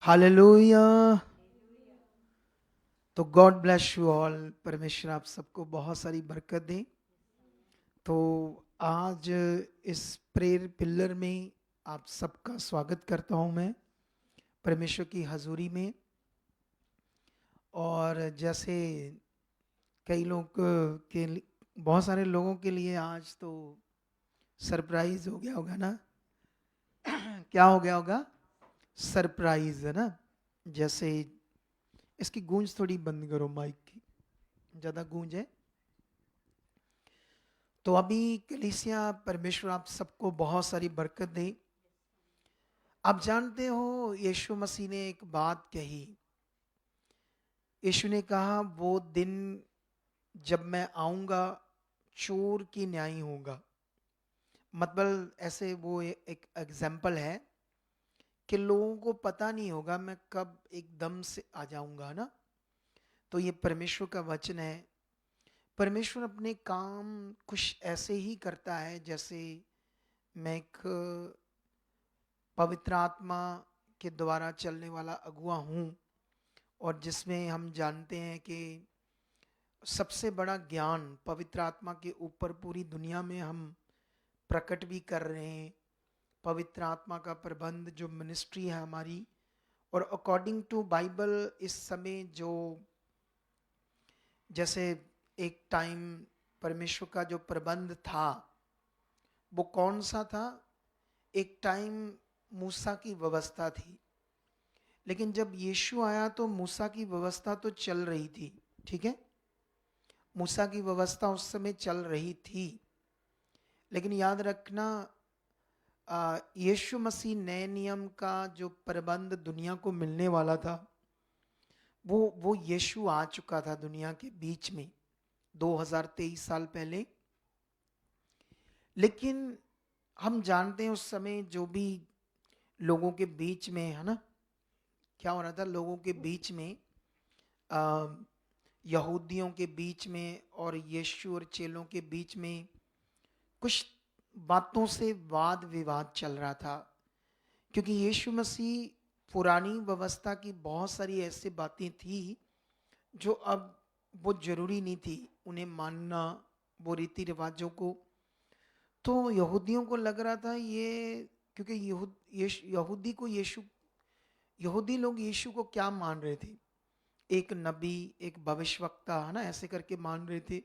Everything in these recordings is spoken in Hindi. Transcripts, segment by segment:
हालेलुया। तो गॉड ब्लेस यू ऑल। परमेश्वर आप सबको बहुत सारी बरकत दे। तो आज इस प्रेयर पिलर में आप सबका स्वागत करता हूं मैं परमेश्वर की हजूरी में। और जैसे कई लोग बहुत सारे लोगों के लिए आज तो सरप्राइज हो गया होगा ना। क्या हो गया होगा? सरप्राइज, है ना। जैसे इसकी गूंज थोड़ी बंद करो, माइक की ज़्यादा गूंज है। तो अभी कलीसिया परमेश्वर आप सबको बहुत सारी बरकत दे। आप जानते हो यीशु मसीह ने एक बात कही। यीशु ने कहा वो दिन जब मैं आऊंगा चोर की न्याय होगा। मतलब ऐसे वो एक एग्जाम्पल है कि लोगों को पता नहीं होगा मैं कब एकदम से आ जाऊंगा ना। तो ये परमेश्वर का वचन है। परमेश्वर अपने काम कुछ ऐसे ही करता है जैसे मैं एक पवित्र आत्मा के द्वारा चलने वाला अगुआ हूँ, और जिसमें हम जानते हैं कि सबसे बड़ा ज्ञान पवित्र आत्मा के ऊपर पूरी दुनिया में हम प्रकट भी कर रहे हैं। पवित्र आत्मा का प्रबंध जो मिनिस्ट्री है हमारी, और अकॉर्डिंग टू बाइबल इस समय जो जैसे एक टाइम परमेश्वर का जो प्रबंध था वो कौन सा था? एक टाइम मूसा की व्यवस्था थी, लेकिन जब यीशु आया तो मूसा की व्यवस्था तो चल रही थी, ठीक है। मूसा की व्यवस्था उस समय चल रही थी, लेकिन याद रखना यीशु मसीह नए नियम का जो प्रबंध दुनिया को मिलने वाला था वो यीशु आ चुका था दुनिया के बीच में 2023 साल पहले। लेकिन हम जानते हैं उस समय जो भी लोगों के बीच में, है ना, क्या हो रहा था लोगों के बीच में, यहूदियों के बीच में और यीशु और चेलों के बीच में कुछ बातों से वाद विवाद चल रहा था। क्योंकि यीशु मसीह पुरानी व्यवस्था की बहुत सारी ऐसी बातें थी जो अब वो जरूरी नहीं थी उन्हें मानना, वो रीति रिवाजों को। तो यहूदियों को लग रहा था ये, क्योंकि यहूदी को यीशु, यहूदी लोग यीशु को क्या मान रहे थे? एक नबी, एक भविष्यवक्ता, है ना, ऐसे करके मान रहे थे।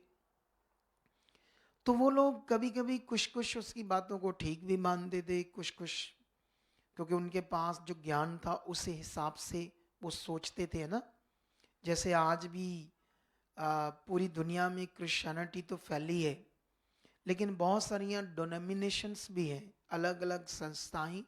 तो वो लोग कभी-कभी कुछ-कुछ उसकी बातों को ठीक भी मानते थे, कुछ-कुछ क्योंकि उनके पास जो ज्ञान था उस हिसाब से वो सोचते थे, है ना? जैसे आज भी पूरी दुनिया में क्रिश्चियनिटी तो फैली है, लेकिन बहुत सारियाँ डिनोमिनेशंस भी हैं, अलग-अलग संस्थाएँ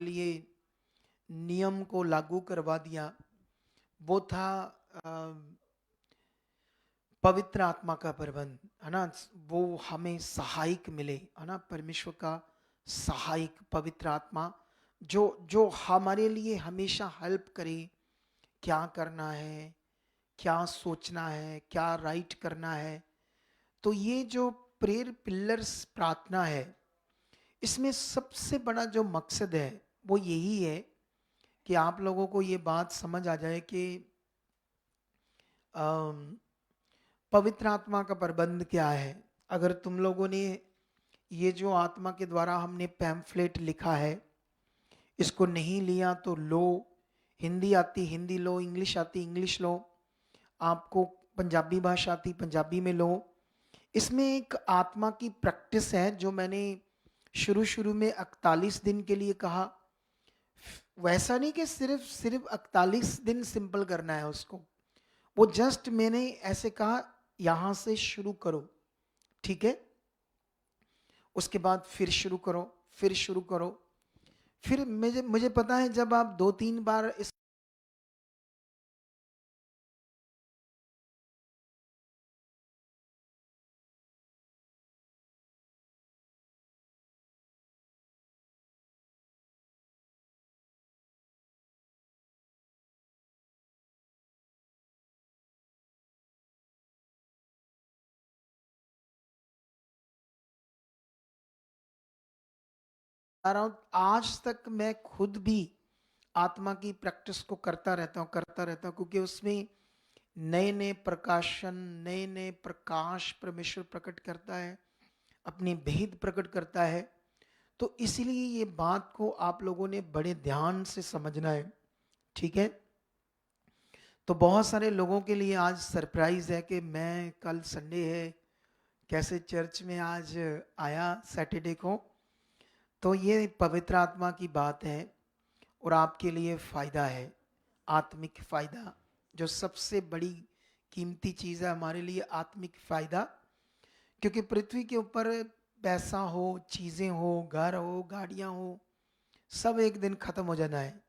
लिए नियम को लागू करवा दिया, वो था अ, पवित्र आत्मा का प्रबंध, है ना? वो हमें सहायक मिले, है ना? परमेश्वर का सहायक पवित्र आत्मा जो जो हमारे लिए हमेशा हेल्प करे, क्या करना है, क्या सोचना है, क्या राइट करना है। तो ये जो प्रेयर पिलर्स प्रार्थना है, इसमें सबसे बड़ा जो मकसद है, वो यही है कि आप लोगों को ये बात समझ आ जाए कि अम, पवित्र आत्मा का प्रबंध क्या है। अगर तुम लोगों ने ये जो आत्मा के द्वारा हमने पैम्फलेट लिखा है, इसको नहीं लिया तो लो, हिंदी आती हिंदी लो, इंग्लिश आती इंग्लिश लो, आपको पंजाबी भाषा आती पंजाबी में लो। इसमें एक आत्मा की प्रैक्टिस है जो मैंने शुरू शुरू में 41 दिन के लिए कहा। वैसा नहीं कि सिर्फ सिर्फ 41 दिन सिंपल करना है उसको, वो जस्ट मैंने ऐसे कहा यहां से शुरू करो, ठीक है? उसके बाद फिर शुरू करो, फिर शुरू करो। फिर मुझे मुझे पता है जब आप 2-3 बार इस रहा हूँ, आज तक मैं खुद भी आत्मा की प्रैक्टिस को करता रहता हूँ, क्योंकि उसमें नए नए प्रकाशन, नए नए प्रकाश परमेश्वर प्रकट करता है, अपनी भेद प्रकट करता है। तो इसलिए ये बात को आप लोगों ने बड़े ध्यान से समझना है, ठीक है। तो बहुत सारे लोगों के लिए आज सरप्राइज है कि मैं, कल संडे है, कैसे चर्च में आज आया सैटरडे को। तो ये पवित्र आत्मा की बात है और आपके लिए फायदा है, आत्मिक फायदा। जो सबसे बड़ी कीमती चीज है हमारे लिए, आत्मिक फायदा। क्योंकि पृथ्वी के ऊपर पैसा हो, चीजें हो, घर हो, गाड़ियां हो, सब एक दिन खत्म हो जाना है।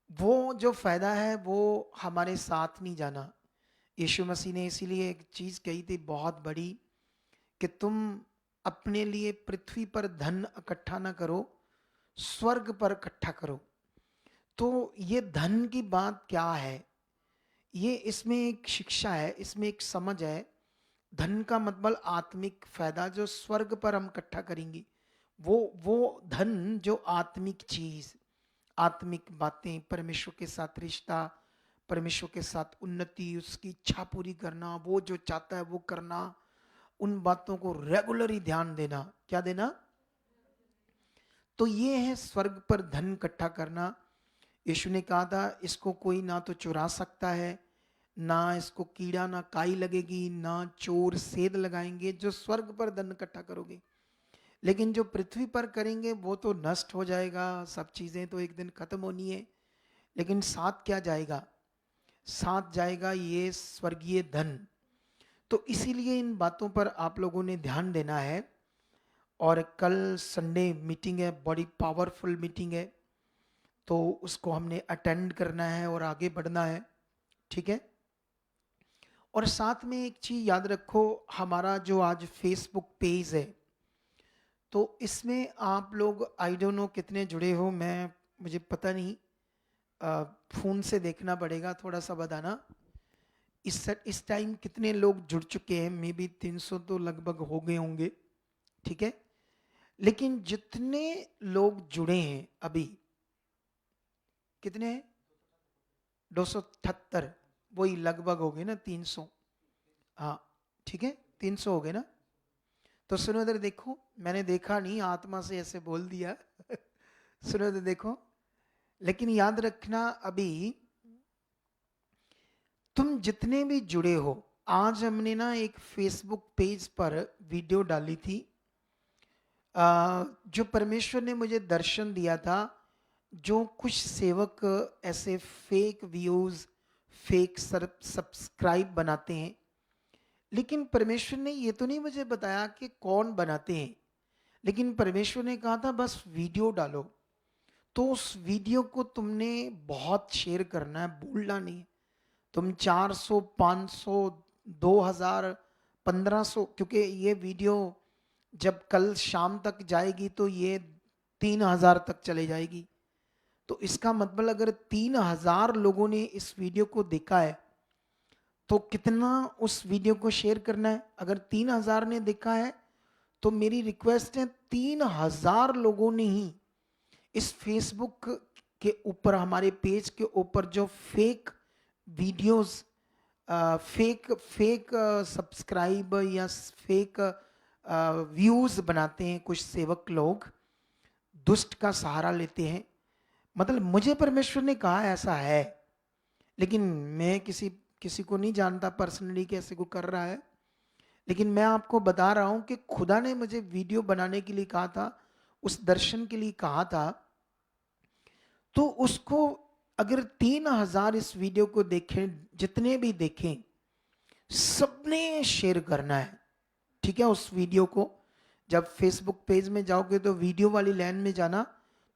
वो जो फायदा है वो हमारे साथ नहीं जाना। यीशु मसीह ने इसीलिए एक चीज कही थी बहुत बड़ी, कि तुम अपने लिए पृथ्वी पर धन इकट्ठा ना करो, स्वर्ग पर इकट्ठा करो। तो ये धन की बात क्या है, ये इसमें एक शिक्षा है, इसमें एक समझ है। धन का मतलब आत्मिक फायदा जो स्वर्ग पर हम इकट्ठा करेंगे, वो धन जो आत्मिक चीज, आत्मिक बातें, परमेश्वर के साथ रिश्ता, परमेश्वर के साथ उन्नति, उसकी इच्छा पूरी करना, वो जो चाहता है वो करना, उन बातों को रेगुलरली ध्यान देना। क्या देना? तो ये है स्वर्ग पर धन इकट्ठा करना। यीशु ने कहा था इसको कोई ना तो चुरा सकता है, ना इसको कीड़ा ना काई लगेगी, ना चोर सेध लगाएंगे, जो स्वर्ग पर धन इकट्ठा करोगे। लेकिन जो पृथ्वी पर करेंगे वो तो नष्ट हो जाएगा, सब चीजें तो एक दिन खत्म होनी है। लेकिन साथ क्या जाएगा? साथ जाएगा ये स्वर्गीय धन। तो इसीलिए इन बातों पर आप लोगों ने ध्यान देना है। और कल संडे मीटिंग है, बड़ी पावरफुल मीटिंग है, तो उसको हमने अटेंड करना है और आगे बढ़ना है, ठीक है। और साथ में एक चीज याद रखो, हमारा जो आज फेसबुक पेज है, तो इसमें आप लोग आई डोंट नो कितने जुड़े हो, मैं मुझे पता नहीं, फोन से देखना पड़ेगा, थोड़ा सा बताना। इस टाइम कितने लोग जुड़ चुके हैं? मे बी 300 तो लगभग हो गए होंगे, ठीक है। लेकिन जितने लोग जुड़े हैं अभी, कितने हैं? 278, वही लगभग हो गए ना 300। हाँ, ठीक है, 300 हो गए ना। तो सुनो इधर देखो, मैंने देखा नहीं, आत्मा से ऐसे बोल दिया सुनो इधर देखो। लेकिन याद रखना, अभी तुम जितने भी जुड़े हो, आज हमने ना एक फेसबुक पेज पर वीडियो डाली थी, जो परमेश्वर ने मुझे दर्शन दिया था। जो कुछ सेवक ऐसे फेक व्यूज, फेक सब्सक्राइब बनाते हैं, लेकिन परमेश्वर ने ये तो नहीं मुझे बताया कि कौन बनाते हैं। लेकिन परमेश्वर ने कहा था बस वीडियो डालो। तो उस वीडियो को तुमने बहुत शेयर करना है, भूलना नहीं। तुम 400, 500, 2000, 1500, क्योंकि ये वीडियो जब कल शाम तक जाएगी तो ये 3000 तक चले जाएगी। तो इसका मतलब अगर 3000 लोगों ने इस वीडियो को देखा है, तो कितना उस वीडियो को शेयर करना है? अगर 3000 ने देखा है, तो मेरी रिक्वेस्ट है 3000 लोगों ने ही इस फेसबुक के ऊपर, हमारे पेज के ऊपर जो fake videos, fake fake subscribe या फेक व्यूज बनाते हैं कुछ सेवक लोग, दुष्ट का सहारा लेते हैं। मतलब मुझे परमेश्वर ने कहा ऐसा है, लेकिन मैं किसी किसी को नहीं जानता पर्सनली कैसे को कर रहा है। लेकिन मैं आपको बता रहा हूं कि खुदा ने मुझे वीडियो बनाने के लिए कहा था, उस दर्शन के लिए कहा था। तो उसको अगर 3000 इस वीडियो को देखें, जितने भी देखें, सबने शेयर करना है, ठीक है। उस वीडियो को जब फेसबुक पेज में जाओगे तो वीडियो वाली लाइन में जाना,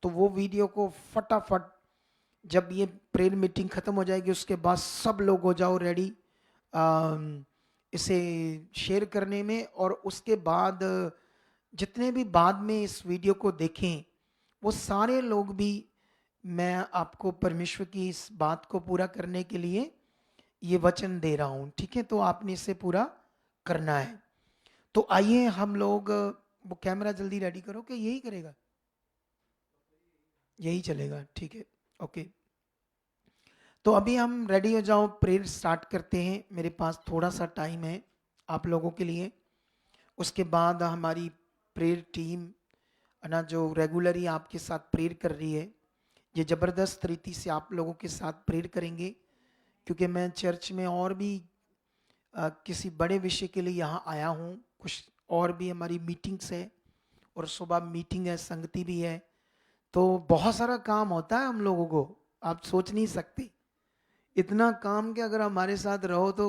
तो वो वीडियो को फटाफट, जब ये प्रेयर मीटिंग खत्म हो जाएगी उसके बाद सब लोग हो जाओ रेडी इसे शेयर करने में। और उसके बाद जितने भी बाद में इस वीडियो को देखें, वो सारे लोग भी, मैं आपको परमेश्वर की इस बात को पूरा करने के लिए ये वचन दे रहा हूं, ठीक है। तो आपने इसे पूरा करना है। तो आइए हम लोग, वो कैमरा जल्दी रेडी करो, कि यही करेगा? यही चलेगा, ठीक है, ओके। तो अभी हम रेडी हो जाओ, प्रेयर स्टार्ट करते हैं। मेरे पास थोड़ा सा टाइम है आप लोगों के लिए। उसके बाद हमारी प्रेयर टीम है ना, जो रेगुलरली आपके साथ प्रेयर कर रही है, ये ज़बरदस्त रीति से आप लोगों के साथ प्रेयर करेंगे। क्योंकि मैं चर्च में और भी किसी बड़े विषय के लिए यहाँ आया हूँ। कुछ और भी हमारी मीटिंग्स है, और सुबह मीटिंग है, संगति भी है। तो बहुत सारा काम होता है हम लोगों को, आप सोच नहीं सकते इतना काम कि अगर हमारे साथ रहो तो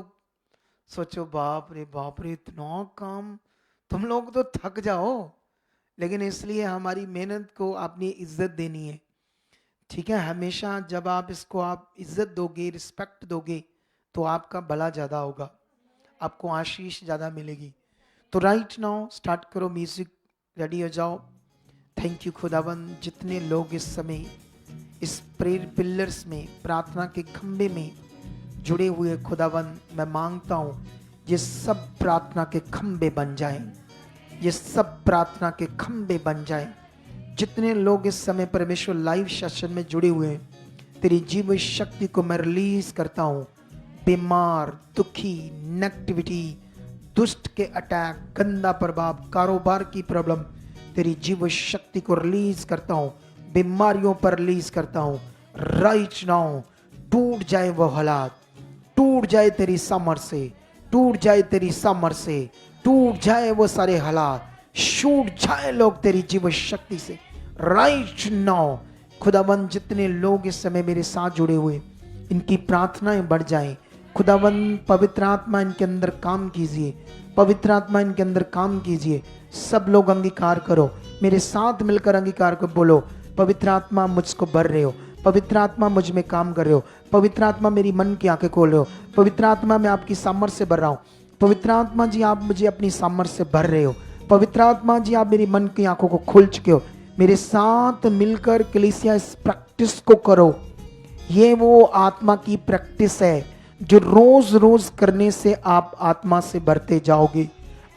सोचो बाप रे इतना काम, तुम लोग तो थक जाओ। लेकिन इसलिए हमारी मेहनत को आपने इज्जत देनी है, ठीक है। हमेशा जब आप इसको आप इज्जत दोगे, रिस्पेक्ट दोगे, तो आपका भला ज़्यादा होगा, आपको आशीष ज़्यादा मिलेगी। तो राइट नाउ स्टार्ट करो, म्यूजिक रेडी हो जाओ। थैंक यू खुदावन, जितने लोग इस समय इस प्रेयर पिलर्स में, प्रार्थना के खंबे में जुड़े हुए, खुदावन मैं मांगता हूँ ये सब प्रार्थना के खंबे बन जाएं, ये सब प्रार्थना के खंबे बन जाएं। जितने लोग इस समय परमेश्वर लाइव सेशन में जुड़े हुए हैं, तेरी जीव शक्ति को मैं रिलीज करता हूँ। बीमार, दुखी, नेगेटिविटी, दुष्ट के अटैक, गंदा प्रभाव, कारोबार की प्रॉब्लम, तेरी जीव शक्ति को रिलीज करता हूँ, बीमारियों पर रिलीज करता हूँ। राइट नाउ टूट जाए वो हालात, टूट जाए तेरी सामर्थ्य से, टूट जाए तेरी सामर्थ्य से, टूट जाए वो सारे हालात, छूट जाए लोग तेरी जीव शक्ति से। राइट नाउ खुदावन, जितने लोग इस समय मेरे साथ जुड़े हुए, इनकी प्रार्थनाएं बढ़ जाएं। खुदावन पवित्र आत्मा इनके अंदर काम कीजिए, पवित्र आत्मा इनके अंदर काम कीजिए। सब लोग अंगीकार करो, मेरे साथ मिलकर अंगीकार को बोलो, पवित्र आत्मा मुझको भर रहे हो, पवित्र आत्मा मुझ में काम कर रहे हो, पवित्र आत्मा मेरी मन की आंखें खोल रहे हो, पवित्र आत्मा मैं आपकी सामर्थ्य से भर रहा हूँ, पवित्र आत्मा जी आप मुझे अपनी सामर्थ्य से भर रहे हो, पवित्र आत्मा जी आप मेरी मन की आंखों को खोल चुके हो। मेरे साथ मिलकर कलीसिया इस प्रैक्टिस को करो। ये वो आत्मा की प्रैक्टिस है जो रोज रोज करने से आप आत्मा से भरते जाओगे।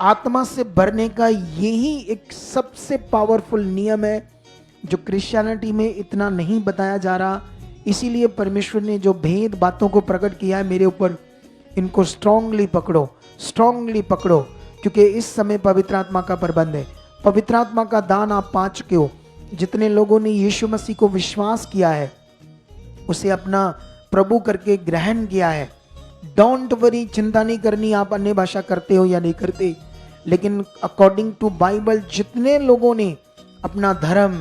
आत्मा से भरने का यही एक सबसे पावरफुल नियम है जो क्रिश्चियनिटी में इतना नहीं बताया जा रहा। इसीलिए परमेश्वर ने जो भेद बातों को प्रकट किया है मेरे ऊपर, इनको स्ट्रांगली पकड़ो, स्ट्रांगली पकड़ो, क्योंकि इस समय पवित्र आत्मा का प्रबंध है। पवित्र आत्मा का दान आप पा चुके हो। जितने लोगों ने यीशु मसीह को विश्वास किया है, उसे अपना प्रभु करके ग्रहण किया है, डोंट वरी, चिंता नहीं करनी आप अन्य भाषा करते हो या नहीं करते। लेकिन अकॉर्डिंग टू बाइबल जितने लोगों ने अपना धर्म,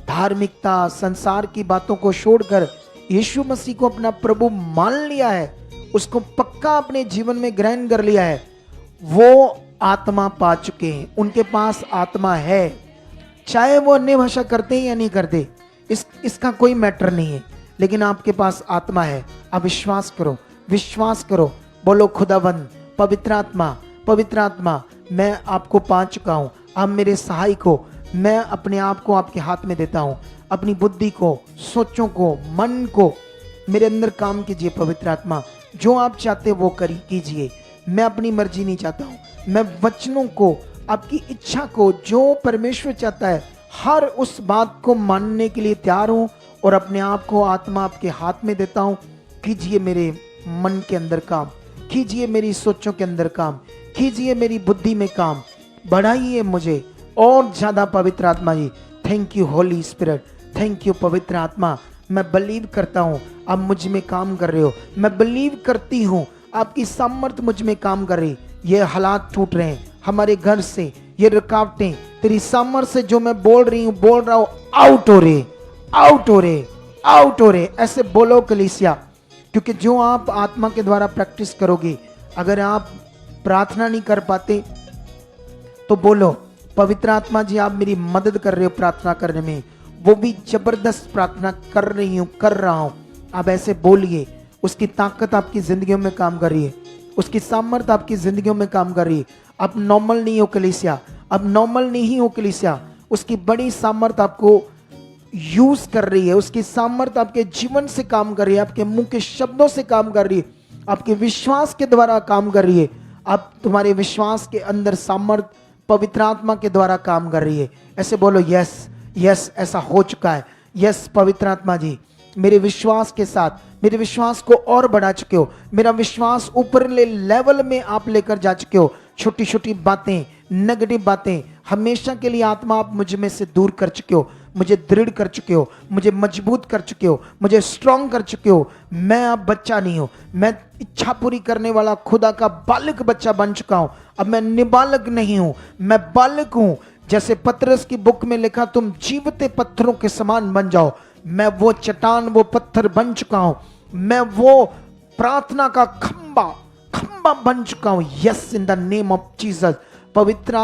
धार्मिकता, संसार की बातों को छोड़कर यीशु मसीह को अपना प्रभु मान लिया है, उसको पक्का अपने जीवन में ग्रहण कर लिया है, वो आत्मा पा चुके हैं। उनके पास आत्मा है, चाहे वो अन्य भाषा करते हैं या नहीं करते, इसका कोई मैटर नहीं है, लेकिन आपके पास आत्मा है। आप विश्वास करो, विश्वास करो, बोलो खुदावन पवित्र आत्मा, पवित्र आत्मा मैं आपको पा चुका हूं, आप मेरे सहायक हो। मैं अपने आप को आपके हाथ में देता हूं, अपनी बुद्धि को, सोचों को, मन को मेरे अंदर काम कीजिए। पवित्र आत्मा जो आप चाहते वो कीजिए। मैं अपनी मर्जी नहीं चाहता हूं, मैं वचनों को, आपकी इच्छा को, जो परमेश्वर चाहता है हर उस बात को मानने के लिए तैयार हूं, और अपने आप को आत्मा आपके हाथ में देता हूं। कीजिए मेरे मन के अंदर काम, कीजिए मेरी सोचों के अंदर काम, कीजिए मेरी बुद्धि में काम, बढ़ाइए मुझे और ज्यादा। पवित्र आत्मा ji thank you holy spirit, thank you पवित्र आत्मा। मैं बिलीव करता हूं आप मुझ में काम कर रहे हो, मैं बिलीव करती हूं आपकी सामर्थ्य मुझ में काम कर रही। ये हालात टूट रहे हैं हमारे घर से, ये रुकावटें तेरी सामर्थ्य से जो मैं बोल रही हूं, बोल रहा हूं, आउट हो रहे, आउट हो रहे, आउट हो रहे। ऐसे बोलो कलीसिया, क्योंकि जो आप आत्मा के द्वारा प्रैक्टिस करोगे, अगर आप प्रार्थना नहीं कर पाते तो बोलो पवित्र आत्मा जी आप मेरी मदद कर रहे हो प्रार्थना करने में, वो भी जबरदस्त प्रार्थना कर रही हूं, कर रहा हूं। आप ऐसे बोलिए, उसकी ताकत आपकी जिंदगियों में काम कर रही है, उसकी सामर्थ्य आपकी जिंदगियों में काम कर रही है। अब नॉर्मल नहीं हो कलीसिया, अब नॉर्मल नहीं हो कलीसिया, उसकी बड़ी सामर्थ्य आपको यूज कर रही है, उसकी सामर्थ्य आपके जीवन से काम कर रही है, आपके मुंह के शब्दों से काम कर रही है, आपके विश्वास के द्वारा काम कर रही है। अब तुम्हारे विश्वास के अंदर सामर्थ्य पवित्र आत्मा के द्वारा काम कर रही है। ऐसे बोलो यस यस, ऐसा हो चुका है, यस पवित्र आत्मा जी, मेरे विश्वास के साथ मेरे विश्वास को और बढ़ा चुके हो, मेरा विश्वास ऊपर लेवल में आप लेकर जा चुके हो। छोटी छोटी बातें, नेगेटिव बातें हमेशा के लिए आत्मा आप मुझ में से दूर कर चुके हो, मुझे दृढ़ कर चुके हो, मुझे मजबूत कर चुके हो, मुझे स्ट्रांग कर चुके हो। मैं अब बच्चा नहीं हूं, मैं इच्छा पूरी करने वाला खुदा का बालक बच्चा बन चुका हूं। अब मैं निबालक नहीं हूं, मैं बालक हूं। जैसे पतरस की बुक में लिखा, तुम जीवते पत्थरों के समान बन जाओ। मैं वो चट्टान, वो पत्थर बन चुका हूं। मैं वो प्रार्थना का खंबा बन चुका हूं। Yes, in the name of Jesus. पवित्र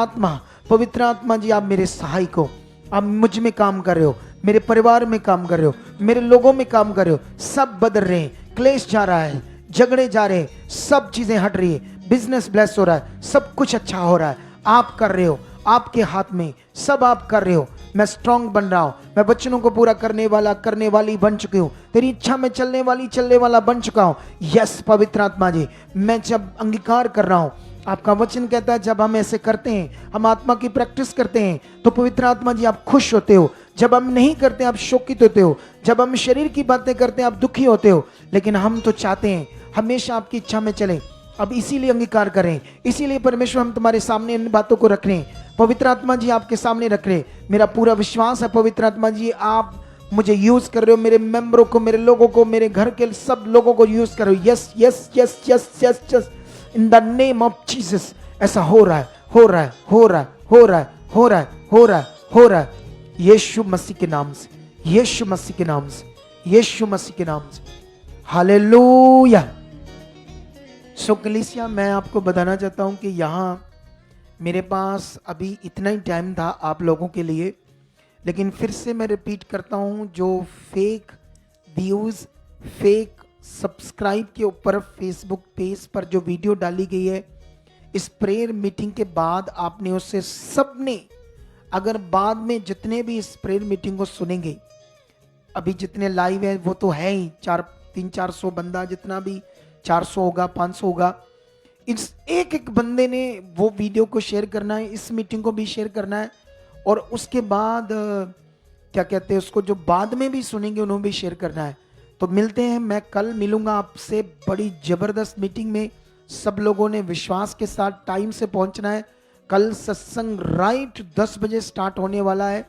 आत्मा जी, आप मेरे सहायक हो। आप मुझ में काम कर रहे हो, मेरे परिवार में काम कर रहे हो, मेरे लोगों में काम कर रहे हो। सब बदल रहे हैं, क्लेश जा रहा है, झगड़े जा रहे हैं, सब चीजें हट रही है, बिजनेस ब्लेस हो रहा है, सब कुछ अच्छा हो रहा है। आप कर रहे हो, आपके हाथ में सब आप कर रहे हो। मैं स्ट्रांग बन रहा हूं, मैं वचनों को पूरा करने वाली बन चुकी हूं। तेरी इच्छा में चलने वाला बन चुका हूं। यस पवित्र आत्मा जी, मैं जब अंगीकार कर रहा हूं, आपका वचन कहता है जब हम ऐसे करते हैं, हम आत्मा की प्रैक्टिस करते हैं, तो पवित्र आत्मा जी आप खुश होते हो। जब हम नहीं करते आप शोकित होते हो। जब हम शरीर की बातें करते हैं आप दुखी होते हो। लेकिन हम तो चाहते हैं हमेशा आपकी इच्छा में चलें। अब इसीलिए अंगीकार करें, इसीलिए परमेश्वर हम तुम्हारे सामने इन बातों को रख रहे हैं। पवित्र आत्मा जी आपके सामने रख रहे हैं। मेरा पूरा विश्वास है पवित्र आत्मा जी, आप मुझे यूज कर रहे हो, मेरे मेंबरों को, मेरे लोगों को, मेरे घर के सब लोगों को यूज कर रहे हो। Yes yes yes yes yes yes, in the name of Jesus. ऐसा हो रहा है, हो रहा है, हो रहा है, हो रहा है, हो रहा है, हो रहा है, हो रहा है। यीशु मसीह के नाम से, यीशु मसीह के नाम से, यीशु मसीह के नाम से। हालेलुया। सो कलीसिया, मैं आपको बताना चाहता हूं कि यहाँ मेरे पास अभी इतना ही टाइम था आप लोगों के लिए। लेकिन फिर से मैं रिपीट करता हूं, जो फेक व्यूज, फेक सब्सक्राइब के ऊपर फेसबुक पेज पर जो वीडियो डाली गई है, इस प्रेयर मीटिंग के बाद आपने उससे सबने, अगर बाद में जितने भी इस प्रेयर मीटिंग को सुनेंगे, अभी जितने लाइव है वो तो है ही 300-400 बंदा, जितना भी 400 होगा, 500 होगा, इस एक एक बंदे ने वो वीडियो को शेयर करना है, इस मीटिंग को भी शेयर करना है। और उसके बाद क्या कहते हैं उसको, जो बाद में भी सुनेंगे उन्होंने भी शेयर करना है। तो मिलते हैं, मैं कल मिलूंगा आपसे बड़ी जबरदस्त मीटिंग में। सब लोगों ने विश्वास के साथ टाइम से पहुंचना है। कल सत्संग राइट 10 बजे स्टार्ट होने वाला है,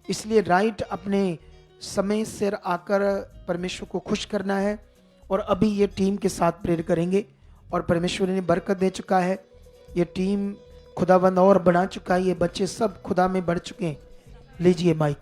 इसलिए राइट अपने समय से आकर परमेश्वर को खुश करना है। और अभी ये टीम के साथ प्रेयर करेंगे और परमेश्वर ने बरकत दे चुका है। ये टीम खुदाबंद और बढ़ा चुका है, ये बच्चे सब खुदा में बढ़ चुके हैं। लीजिए माइक।